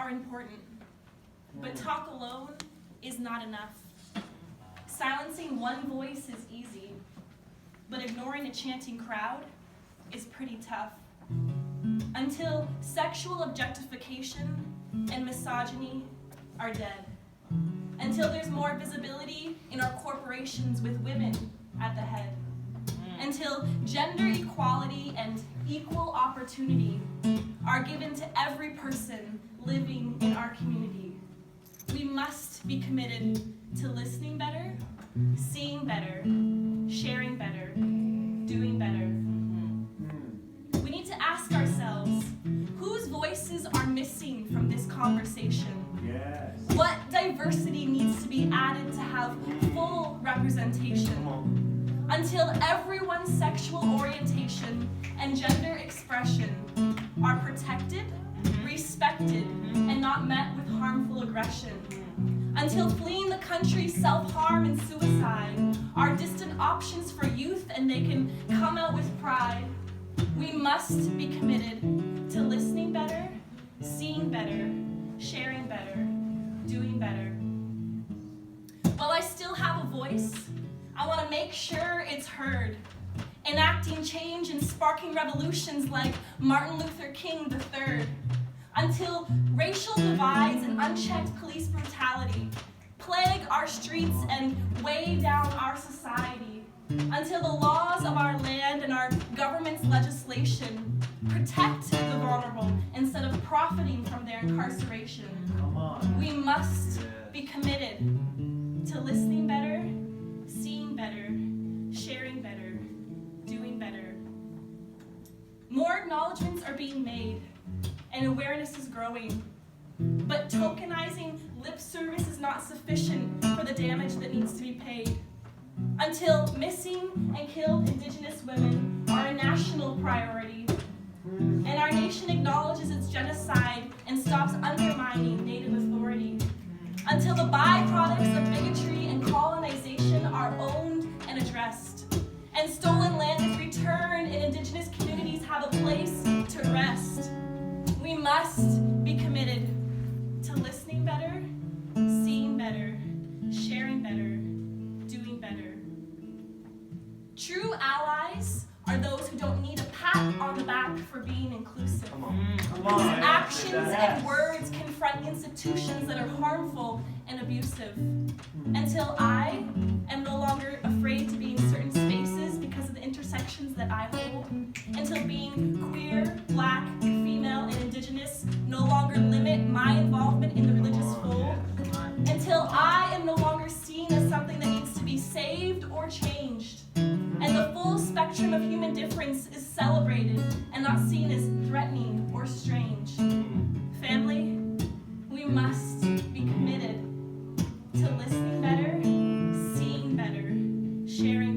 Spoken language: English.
are important, but talk alone is not enough. Silencing one voice is easy, but ignoring a chanting crowd is pretty tough. Until sexual objectification and misogyny are dead. Until there's more visibility in our corporations with women at the head. Until gender equality and equal opportunity are given to every person living in our community. We must be committed to listening better, seeing better, sharing better, doing better. We need to ask ourselves, whose voices are missing from this conversation? Yes. What diversity needs to be added to have full representation? Until everyone's sexual orientation and gender expression are protected, respected, and not met with harmful aggression. Until fleeing the country, self-harm, and suicide are distant options for youth and they can come out with pride. We must be committed to listening better, seeing better, sharing better, doing better. While I still have a voice, I want to make sure it's heard, enacting change and sparking revolutions like Martin Luther King III, until racial divides and unchecked police brutality plague our streets and weigh down our society, until the laws of our land and our government's legislation protect the vulnerable instead of profiting from their incarceration. Come on. We must be committed to listening better, seeing better, sharing better, doing better. More acknowledgements are being made, and awareness is growing. But tokenizing lip service is not sufficient for the damage that needs to be paid. Until missing and killed Indigenous women are a national priority, and our nation acknowledges its genocide and stops undermining Native authority. Until the byproducts of bigotry and colonization are owned and addressed, and stolen land is returned and Indigenous communities have a place to rest. We must be committed to listening better, seeing better, sharing better, doing better. True allies are those who don't need a pat on the back for being inclusive. Whose actions and words confront institutions that are harmful and abusive. Until I am no longer afraid to be in certain spaces because of the intersections that I hold. Until being queer, black, female, and Indigenous no longer limit my involvement in the religious fold. Until I am no longer seen as something that needs to be saved or changed. And the full spectrum of human difference is celebrated and not seen as threatening or strange. Family, we must be committed to listening better, seeing better, sharing